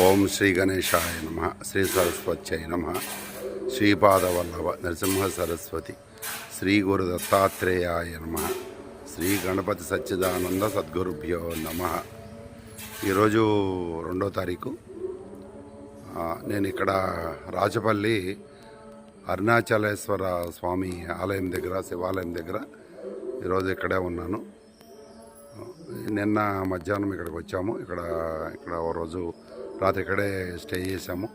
ఓం శ్రీ గణేశాయ నమ, శ్రీ సరస్వత్యై నమ, శ్రీపాదవల్లభ నరసింహ సరస్వతి, శ్రీ గురు దత్తాత్రేయాయ నమ, శ్రీ గణపతి సచ్చిదానంద సద్గురుభ్యో నమ. ఈరోజు 2వ తారీఖు. నేను ఇక్కడ రాజపల్లి అరుణాచలేశ్వర స్వామి ఆలయం దగ్గర, శివాలయం దగ్గర ఈరోజు ఇక్కడే ఉన్నాను. నిన్న మధ్యాహ్నం ఇక్కడికి వచ్చాము. ఇక్కడ ఓ రోజు రాత్రి ఇక్కడే స్టే చేసాము.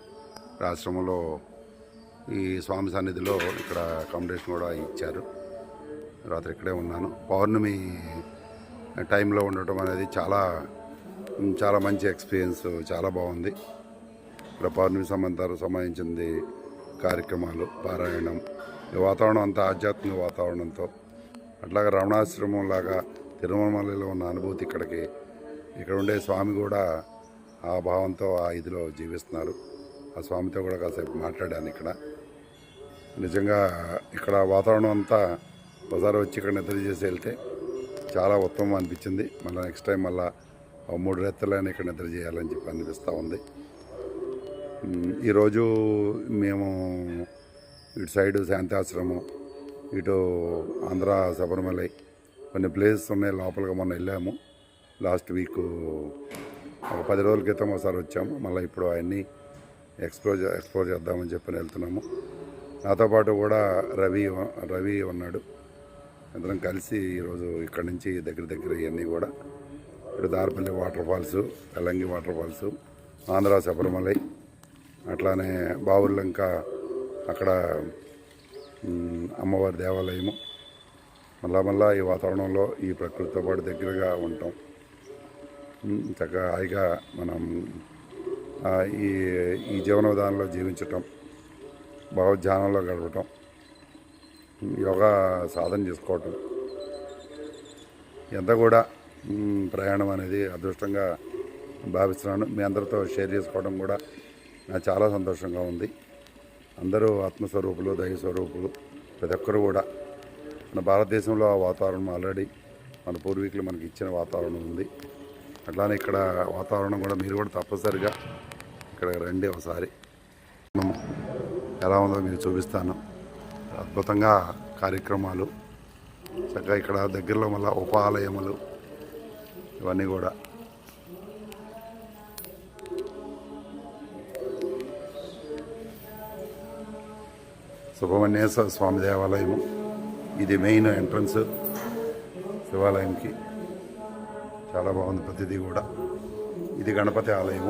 ఆశ్రమంలో ఈ స్వామి సన్నిధిలో ఇక్కడ అకామిడేషన్ కూడా ఇచ్చారు. రాత్రి ఇక్కడే ఉన్నాను. పౌర్ణమి టైంలో ఉండటం అనేది చాలా చాలా మంచి ఎక్స్పీరియన్స్, చాలా బాగుంది. ఇక్కడ పౌర్ణమి సంబంధించింది కార్యక్రమాలు, పారాయణం, ఈ వాతావరణం అంతా ఆధ్యాత్మిక వాతావరణంతో, అట్లాగే రమణాశ్రమం లాగా తిరుమలలో ఉన్న అనుభూతి ఇక్కడ ఉండే స్వామి కూడా ఆ భావంతో ఆ ఇదిలో జీవిస్తున్నారు. ఆ స్వామితో కూడా కాసేపు మాట్లాడాను. ఇక్కడ నిజంగా ఇక్కడ వాతావరణం అంతా ఒకసారి వచ్చి ఇక్కడ నిద్ర చేసి వెళ్తే చాలా ఉత్తమం అనిపించింది. మళ్ళీ నెక్స్ట్ టైం మళ్ళీ 3 రెత్తలైనా ఇక్కడ నిద్ర చేయాలని చెప్పి అనిపిస్తూ ఉంది. ఈరోజు మేము ఇటు సైడు శాంతాశ్రమం, ఇటు ఆంధ్ర శబరిమలై కొన్ని ప్లేసెస్ ఉన్నాయి. లోపలికి మొన్న వెళ్ళాము. లాస్ట్ వీక్ ఒక 10 రోజుల క్రితం ఒకసారి వచ్చాము. మళ్ళీ ఇప్పుడు అవన్నీ ఎక్స్ప్లోర్ చేద్దామని చెప్పి వెళ్తున్నాము. నాతో పాటు కూడా రవి ఉన్నాడు. అందరం కలిసి ఈరోజు ఇక్కడి నుంచి దగ్గర ఇవన్నీ కూడా ఇప్పుడు Darapalli waterfalls, Kalangi waterfalls, Andhra Sabarimalai, అట్లానే బావుర్లంక అక్కడ అమ్మవారి దేవాలయము, మళ్ళా ఈ వాతావరణంలో ఈ ప్రకృతితో పాటు దగ్గరగా ఉంటాం. చక్కగా హాయిగా మనం ఈ జీవన విధానంలో జీవించటం, భావధ్యానంలో గడపటం, యోగా సాధన చేసుకోవటం, ఎంత కూడా ప్రయాణం అనేది అదృష్టంగా భావిస్తున్నాను. మీ అందరితో షేర్ చేసుకోవడం కూడా నాకు చాలా సంతోషంగా ఉంది. అందరూ ఆత్మస్వరూపులు, దైవస్వరూపులు, ప్రతి ఒక్కరు కూడా. మన భారతదేశంలో ఆ వాతావరణం ఆల్రెడీ మన పూర్వీకులు మనకి ఇచ్చిన వాతావరణం ఉంది. అట్లానే ఇక్కడ వాతావరణం కూడా మీరు కూడా తప్పనిసరిగా ఇక్కడ రండి. ఒకసారి ఎలా ఉందో మీకు చూపిస్తాను. అద్భుతంగా కార్యక్రమాలు, చక్కగా ఇక్కడ దగ్గరలో మళ్ళీ ఉపాలయములు, ఇవన్నీ కూడా సుబ్రహ్మణ్యేశ్వర స్వామి దేవాలయము. ఇది మెయిన్ ఎంట్రన్స్ శివాలయంకి. చాలా బాగుంది ప్రతిదీ కూడా. ఇది గణపతి ఆలయము.